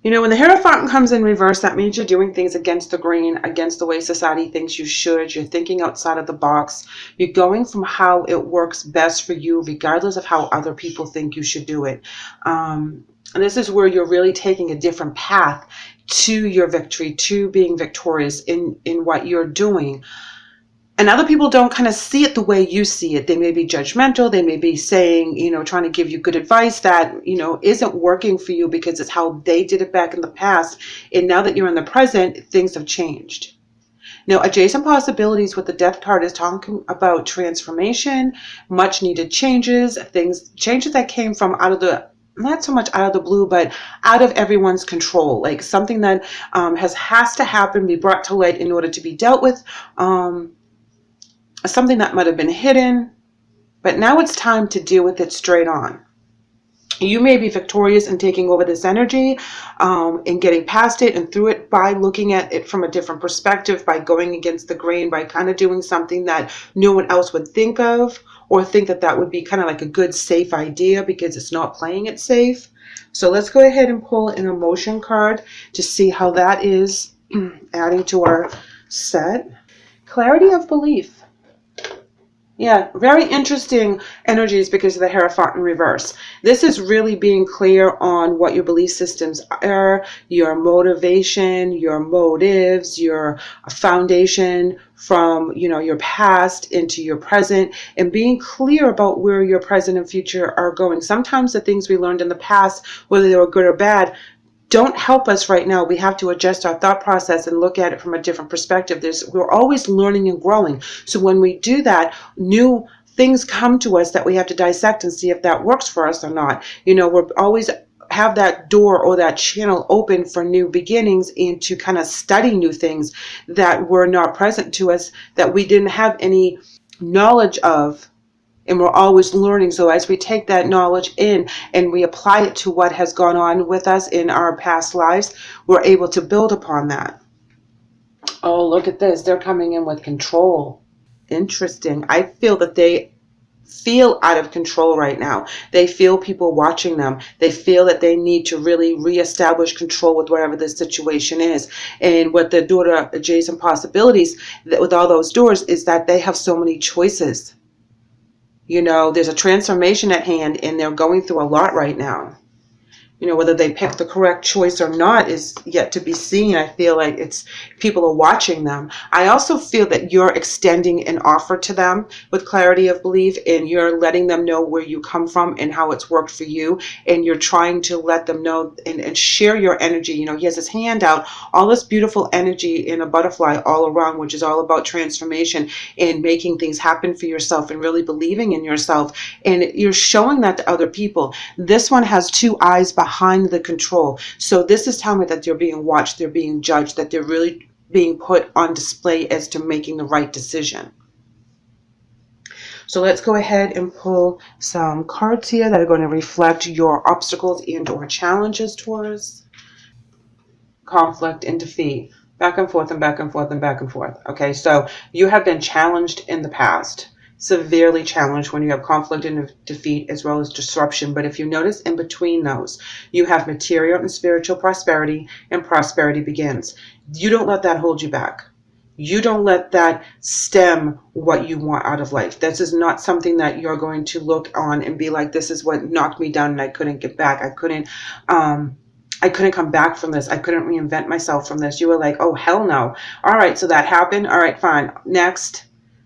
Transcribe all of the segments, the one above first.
You know, when the Hierophant comes in reverse, that means you're doing things against the grain, against the way society thinks you should. You're thinking outside of the box. You're going from how it works best for you, regardless of how other people think you should do it. And this is where you're really taking a different path to your victory, to being victorious in what you're doing. And other people don't kind of see it the way you see it. They may be judgmental. They may be saying, you know, trying to give you good advice that, you know, isn't working for you because it's how they did it back in the past. And now that you're in the present, things have changed. Now, adjacent possibilities with the Death card is talking about transformation, much needed changes, changes that came from out of the, not so much out of the blue, but out of everyone's control, like something that has to happen, be brought to light in order to be dealt with. Something that might have been hidden, but now it's time to deal with it straight on. You may be victorious in taking over this energy and getting past it and through it by looking at it from a different perspective, by going against the grain, by kind of doing something that no one else would think of, or think that that would be kind of like a good, safe idea because it's not playing it safe. So let's go ahead and pull an emotion card to see how that is adding to our set. Clarity of belief. Yeah, very interesting energies because of the Hierophant in reverse. This is really being clear on what your belief systems are, your motivation, your motives, your foundation from, you know, your past into your present, and being clear about where your present and future are going. Sometimes the things we learned in the past, whether they were good or bad, don't help us right now. We have to adjust our thought process and look at it from a different perspective. We're always learning and growing. So when we do that, new things come to us that we have to dissect and see if that works for us or not. You know, we're always have that door or that channel open for new beginnings and to kind of study new things that were not present to us, that we didn't have any knowledge of. And we're always learning. So as we take that knowledge in and we apply it to what has gone on with us in our past lives, we're able to build upon that. Oh, look at this. They're coming in with control. Interesting. I feel that they feel out of control right now. They feel people watching them. They feel that they need to really reestablish control with whatever the situation is. And what the daughter adjacent possibilities with all those doors is that they have so many choices. You know, there's a transformation at hand and they're going through a lot right now. You know, whether they pick the correct choice or not is yet to be seen. I feel like people are watching them. I also feel that you're extending an offer to them with clarity of belief, and you're letting them know where you come from and how it's worked for you. And you're trying to let them know and share your energy. You know, he has his hand out, all this beautiful energy in a butterfly all around, which is all about transformation and making things happen for yourself and really believing in yourself. And you're showing that to other people. This one has two eyes behind the control. So this is telling me that they're being watched, they're being judged, that they're really being put on display as to making the right decision. So let's go ahead and pull some cards here that are going to reflect your obstacles and or challenges, Taurus. Conflict and defeat. Back and forth and back and forth and back and forth. Okay, so you have been challenged in the past. Severely challenged when you have conflict and defeat as well as disruption. But if you notice in between those, you have material and spiritual prosperity, and prosperity begins. You don't let that hold you back. You don't let that stem what you want out of life. This is not something that you're going to look on and be like, this is what knocked me down and I couldn't get back. I couldn't come back from this. I couldn't reinvent myself from this. You were like, oh, hell no. All right, so that happened. All right, fine. Next.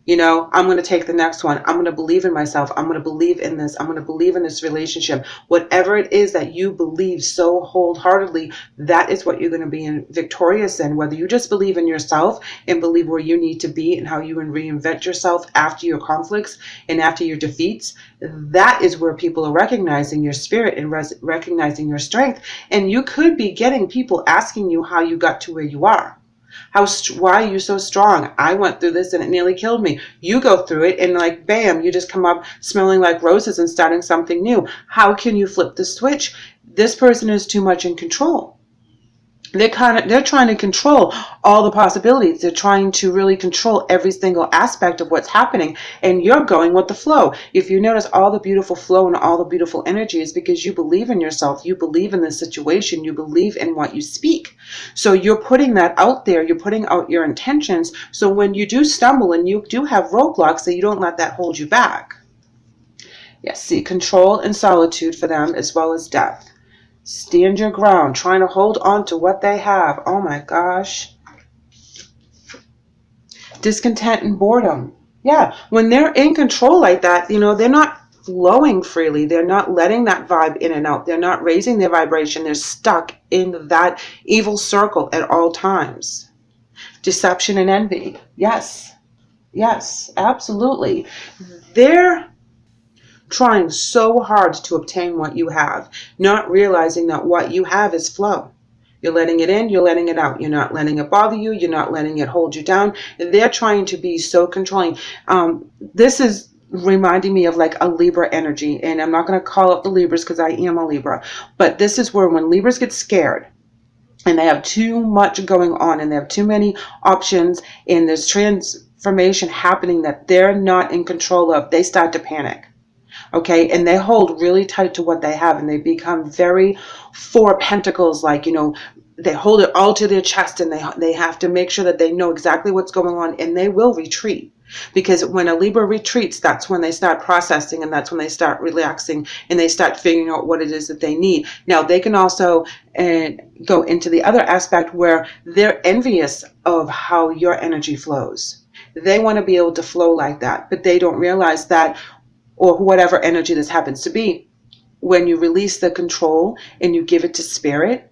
You know, I'm going to take the next one. I'm going to believe in myself. I'm going to believe in this. I'm going to believe in this relationship. Whatever it is that you believe so wholeheartedly, that is what you're going to be victorious in. Whether you just believe in yourself and believe where you need to be and how you can reinvent yourself after your conflicts and after your defeats, that is where people are recognizing your spirit and recognizing your strength. And you could be getting people asking you how you got to where you are. Why are you so strong? I went through this and it nearly killed me. You go through it and like, bam, you just come up smelling like roses and starting something new. How can you flip the switch? This person is too much in control. They're trying to control all the possibilities. They're trying to really control every single aspect of what's happening, and you're going with the flow. If you notice, all the beautiful flow and all the beautiful energy is because you believe in yourself, you believe in the situation, you believe in what you speak. So you're putting that out there, you're putting out your intentions, so when you do stumble and you do have roadblocks, that you don't let that hold you back. Yes, see, control and solitude for them, as well as death. Stand your ground, trying to hold on to what they have. Oh my gosh. Discontent and boredom. Yeah, when they're in control like that, they're not flowing freely. They're not letting that vibe in and out. They're not raising their vibration. They're stuck in that evil circle at all times. Deception and envy. Yes. Yes, absolutely. They're trying so hard to obtain what you have, not realizing that what you have is flow. You're letting it in, you're letting it out. You're not letting it bother you, you're not letting it hold you down. They're trying to be so controlling. This is reminding me of like a Libra energy, and I'm not going to call up the Libras because I am a Libra, but this is where when Libras get scared and they have too much going on and they have too many options and there's transformation happening that they're not in control of, they start to panic. Okay, and they hold really tight to what they have, and they become very Four of Pentacles, like, they hold it all to their chest, and they have to make sure that they know exactly what's going on, and they will retreat. Because when a Libra retreats, that's when they start processing, and that's when they start relaxing, and they start figuring out what it is that they need. Now, they can also go into the other aspect where they're envious of how your energy flows. They want to be able to flow like that, but they don't realize that, or whatever energy this happens to be, when you release the control and you give it to spirit,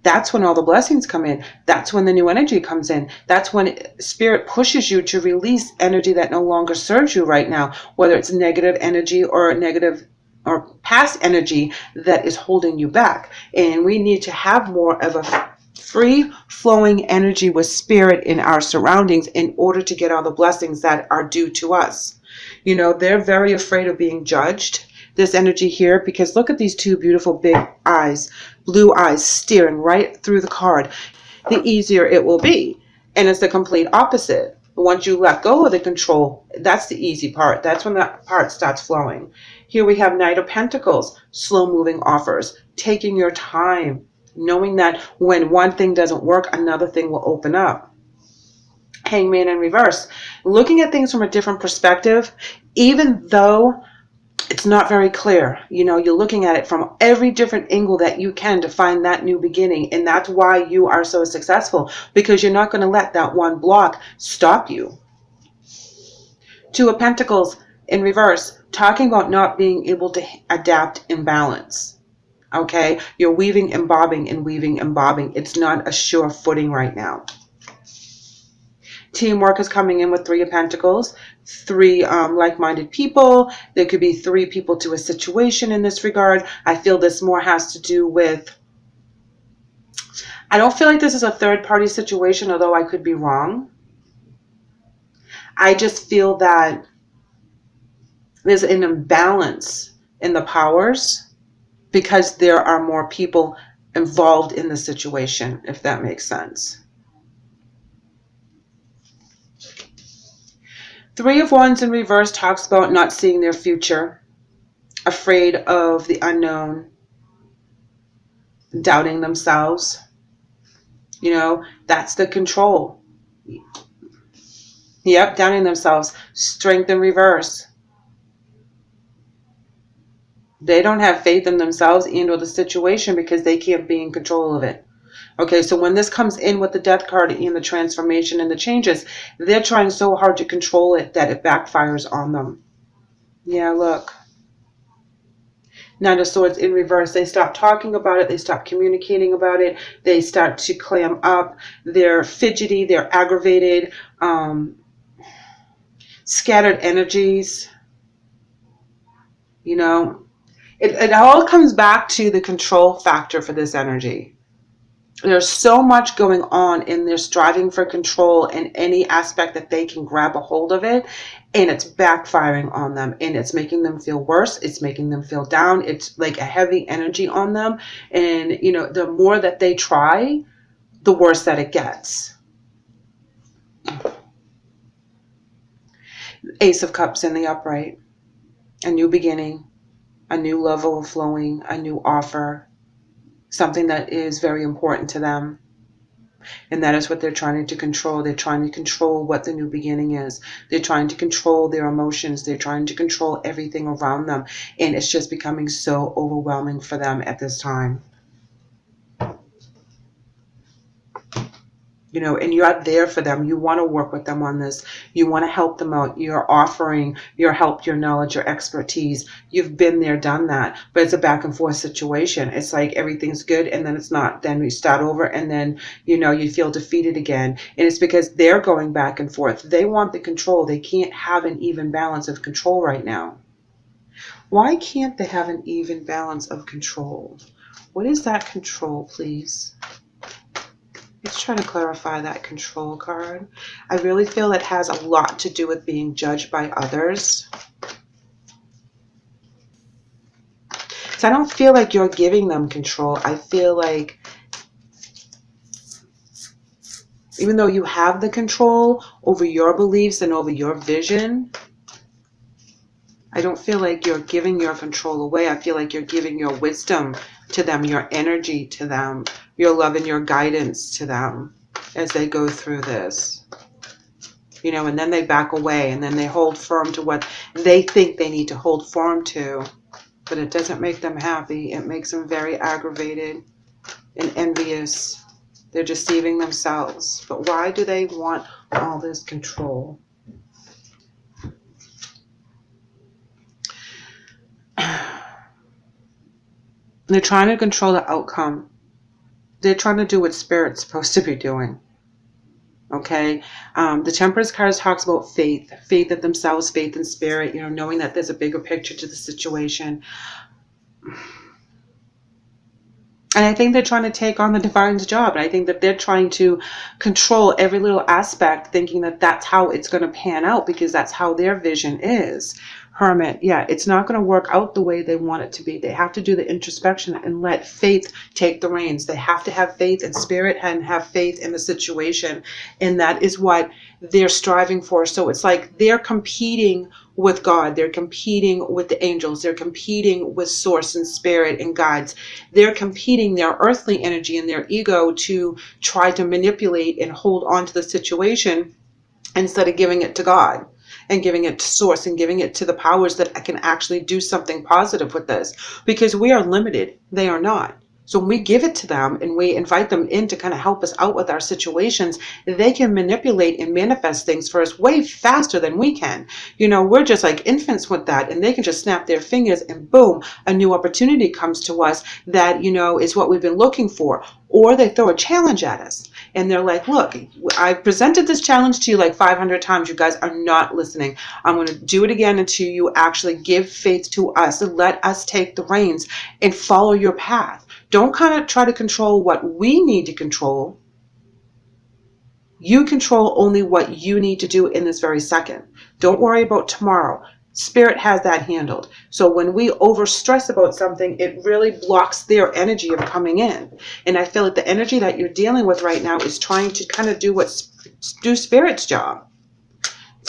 that's when all the blessings come in. That's when the new energy comes in. That's when spirit pushes you to release energy that no longer serves you right now, whether it's negative energy or negative or past energy that is holding you back. And we need to have more of a free flowing energy with spirit in our surroundings in order to get all the blessings that are due to us. They're very afraid of being judged, this energy here, because look at these two beautiful big eyes, blue eyes staring right through the card. The easier it will be. And it's the complete opposite. Once you let go of the control, that's the easy part. That's when that part starts flowing. Here we have Knight of Pentacles, slow moving offers, taking your time, knowing that when one thing doesn't work, another thing will open up. Hangman in reverse, looking at things from a different perspective, even though it's not very clear. You're looking at it from every different angle that you can to find that new beginning. And that's why you are so successful, because you're not going to let that one block stop you. Two of Pentacles in reverse, talking about not being able to adapt and balance. Okay, you're weaving and bobbing and weaving and bobbing. It's not a sure footing right now. Teamwork is coming in with Three of Pentacles, three like-minded people. There could be three people to a situation in this regard. I feel this more has to do with, I don't feel like this is a third-party situation, although I could be wrong. I just feel that there's an imbalance in the powers because there are more people involved in the situation, if that makes sense. Three of Wands in reverse talks about not seeing their future, afraid of the unknown, doubting themselves. That's the control. Yep, doubting themselves. Strength in reverse. They don't have faith in themselves and or the situation because they can't be in control of it. Okay, so when this comes in with the Death card and the transformation and the changes, they're trying so hard to control it that it backfires on them. Yeah, look. Nine of Swords in reverse. They stop talking about it. They stop communicating about it. They start to clam up. They're fidgety. They're aggravated. Scattered energies. It all comes back to the control factor for this energy. There's so much going on, and they're striving for control in any aspect that they can grab a hold of it, and it's backfiring on them, and it's making them feel worse. It's making them feel down. It's like a heavy energy on them, and the more that they try, the worse that it gets. Ace of Cups in the upright. A new beginning, a new level of flowing, a new offer, something that is very important to them. And that is what they're trying to control. They're trying to control what the new beginning is. They're trying to control their emotions. They're trying to control everything around them. And it's just becoming so overwhelming for them at this time. And you're there for them. You want to work with them on this. You want to help them out. You're offering your help, your knowledge, your expertise. You've been there, done that. But it's a back and forth situation. It's like everything's good and then it's not. Then we start over and then, you feel defeated again. And it's because they're going back and forth. They want the control. They can't have an even balance of control right now. Why can't they have an even balance of control? What is that control, please? Let's try to clarify that control card. I really feel it has a lot to do with being judged by others. So I don't feel like you're giving them control. I feel like even though you have the control over your beliefs and over your vision, I don't feel like you're giving your control away. I feel like you're giving your wisdom to them, your energy to them, your love and your guidance to them as they go through this. And then they back away and then they hold firm to what they think they need to hold firm to. But it doesn't make them happy. It makes them very aggravated and envious. They're deceiving themselves. But why do they want all this control? They're trying to control the outcome. They're trying to do what Spirit's supposed to be doing. Okay? The Temperance card talks about faith. Faith in themselves, faith in Spirit, knowing that there's a bigger picture to the situation. And I think they're trying to take on the Divine's job. And I think that they're trying to control every little aspect, thinking that that's how it's going to pan out because that's how their vision is. Hermit, yeah, it's not going to work out the way they want it to be. They have to do the introspection and let faith take the reins. They have to have faith in Spirit and have faith in the situation. And that is what they're striving for. So it's like they're competing with God. They're competing with the angels. They're competing with Source and Spirit and guides. They're competing their earthly energy and their ego to try to manipulate and hold on to the situation instead of giving it to God and giving it to Source and giving it to the powers that can actually do something positive with this. Because we are limited. They are not. So when we give it to them and we invite them in to kind of help us out with our situations, they can manipulate and manifest things for us way faster than we can. We're just like infants with that, and they can just snap their fingers and boom, a new opportunity comes to us that, is what we've been looking for. Or they throw a challenge at us and they're like, look, I've presented this challenge to you like 500 times. You guys are not listening. I'm going to do it again until you actually give faith to us and let us take the reins and follow your path. Don't kind of try to control what we need to control. You control only what you need to do in this very second. Don't worry about tomorrow. Spirit has that handled. So when we overstress about something, it really blocks their energy of coming in. And I feel like the energy that you're dealing with right now is trying to kind of do Spirit's job.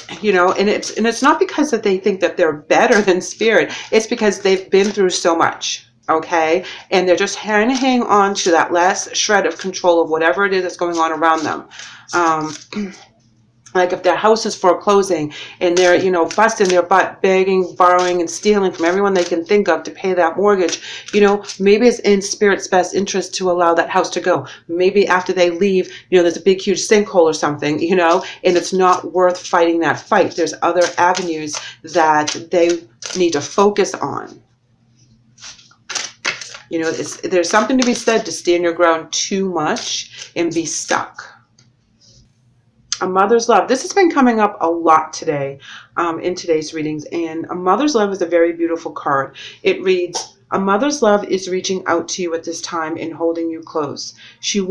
And it's not because that they think that they're better than Spirit. It's because they've been through so much. Okay, and they're just trying to hang on to that last shred of control of whatever it is that's going on around them. Like if their house is foreclosing and they're, busting their butt, begging, borrowing, and stealing from everyone they can think of to pay that mortgage, maybe it's in Spirit's best interest to allow that house to go. Maybe after they leave, there's a big, huge sinkhole or something, and it's not worth fighting that fight. There's other avenues that they need to focus on. There's something to be said to stand your ground too much and be stuck. A mother's love. This has been coming up a lot today in today's readings. And a mother's love is a very beautiful card. It reads, A mother's love is reaching out to you at this time and holding you close. She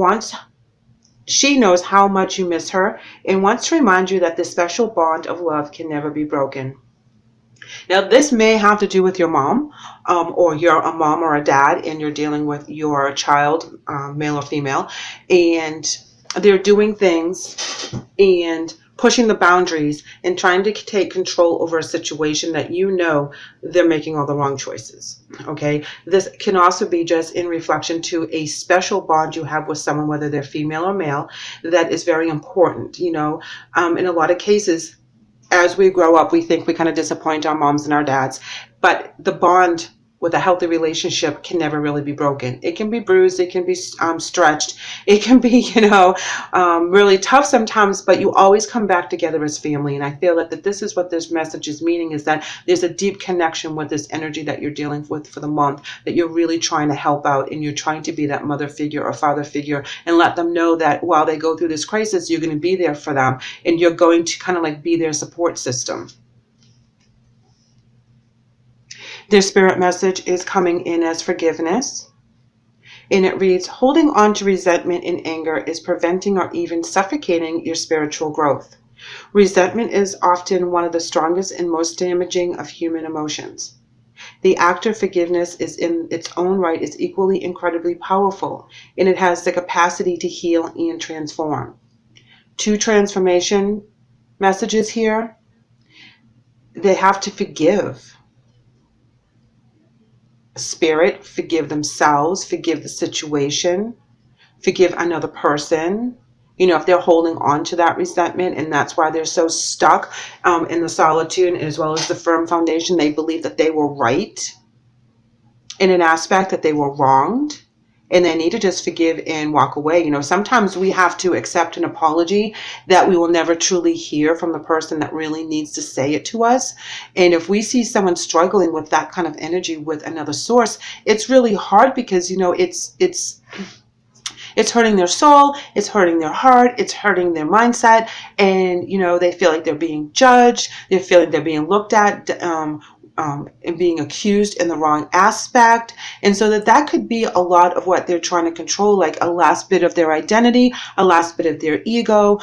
knows how much you miss her and wants to remind you that this special bond of love can never be broken. Now, this may have to do with your mom, or you're a mom or a dad and you're dealing with your child, male or female, and they're doing things and pushing the boundaries and trying to take control over a situation that you know they're making all the wrong choices. Okay, this can also be just in reflection to a special bond you have with someone, whether they're female or male, that is very important. You know, in a lot of cases, as we grow up, we think we kind of disappoint our moms and our dads, but the bond with a healthy relationship can never really be broken. It can be bruised, it can be stretched, it can be, really tough sometimes, but you always come back together as family. And I feel that this is what this message is meaning, is that there's a deep connection with this energy that you're dealing with for the month, that you're really trying to help out, and you're trying to be that mother figure or father figure and let them know that while they go through this crisis, you're going to be there for them and you're going to kind of like be their support system. Their spirit message is coming in as forgiveness. And it reads, holding on to resentment and anger is preventing or even suffocating your spiritual growth. Resentment is often one of the strongest and most damaging of human emotions. The act of forgiveness is in its own right is equally incredibly powerful, and it has the capacity to heal and transform. Two transformation messages here. They have to forgive. Spirit, forgive themselves, forgive the situation, forgive another person. If they're holding on to that resentment and that's why they're so stuck in the solitude as well as the firm foundation, they believe that they were right in an aspect, that they were wronged, and they need to just forgive and walk away. Sometimes we have to accept an apology that we will never truly hear from the person that really needs to say it to us. And if we see someone struggling with that kind of energy with another source, it's really hard because, it's hurting their soul, it's hurting their heart, it's hurting their mindset, and they feel like they're being judged, they feel like they're being looked at and being accused in the wrong aspect. And so that could be a lot of what they're trying to control, like a last bit of their identity, a last bit of their ego,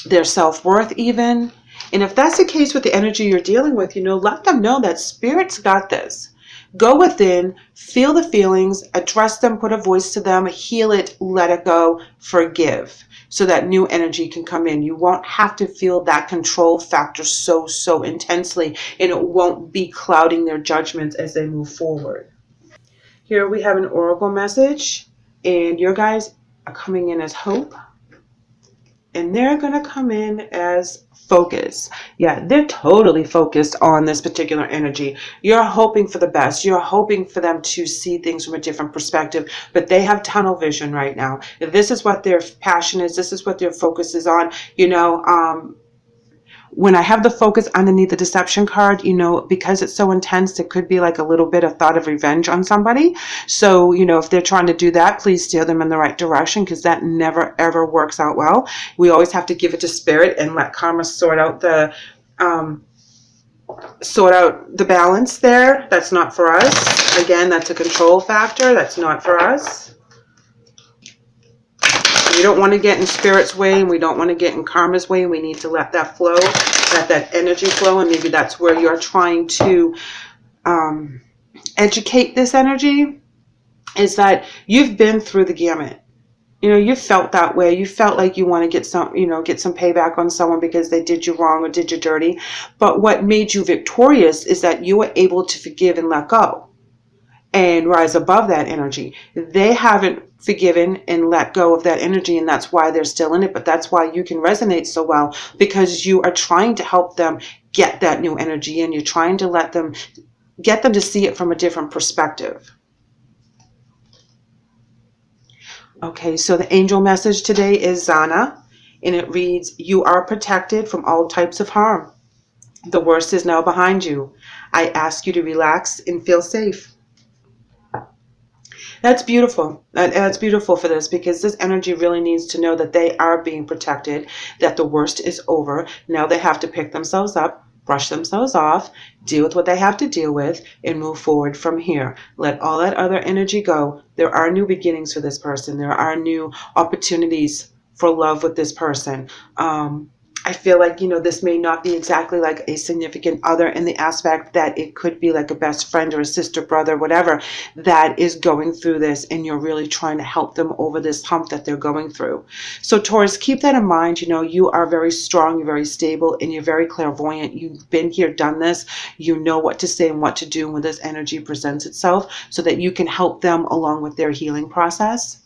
their self-worth even. And if that's the case with the energy you're dealing with, let them know that Spirit's got this. Go within, feel the feelings, address them, put a voice to them, heal it, let it go, forgive, so that new energy can come in. You won't have to feel that control factor so intensely, and it won't be clouding their judgments as they move forward. Here we have an oracle message, and your guys are coming in as hope, and they're going to come in as focus. Yeah, they're totally focused on this particular energy. You're hoping for the best. You're hoping for them to see things from a different perspective, but they have tunnel vision right now. This is what their passion is. This is what their focus is on. When I have the focus underneath the deception card, because it's so intense, it could be like a little bit of thought of revenge on somebody. So, if they're trying to do that, please steer them in the right direction, because that never, ever works out well. We always have to give it to Spirit and let karma sort out the balance there. That's not for us. Again, that's a control factor. That's not for us. We don't want to get in Spirit's way, and we don't want to get in karma's way. We need to let that flow, let that energy flow, and maybe that's where you're trying to educate this energy, is that you've been through the gamut. You felt that way. You felt like you want to get some payback on someone because they did you wrong or did you dirty. But what made you victorious is that you were able to forgive and let go and rise above that energy. They haven't forgiven and let go of that energy, and that's why they're still in it. But that's why you can resonate so well, because you are trying to help them get that new energy in. You're trying to get them to see it from a different perspective. Okay, so the angel message today is Zana, and it reads, you are protected from all types of harm. The worst is now behind you. I ask you to relax and feel safe. That's beautiful. That's beautiful for this, because this energy really needs to know that they are being protected, that the worst is over. Now they have to pick themselves up. brush themselves off, deal with what they have to deal with, and move forward from here. Let all that other energy go. There are new beginnings for this person. There are new opportunities for love with this person. I feel like, this may not be exactly like a significant other in the aspect that it could be like a best friend or a sister, brother, whatever, that is going through this, and you're really trying to help them over this hump that they're going through. So Taurus, keep that in mind. You are very strong, you're very stable, and you're very clairvoyant. You've been here, done this. You know what to say and what to do when this energy presents itself, so that you can help them along with their healing process.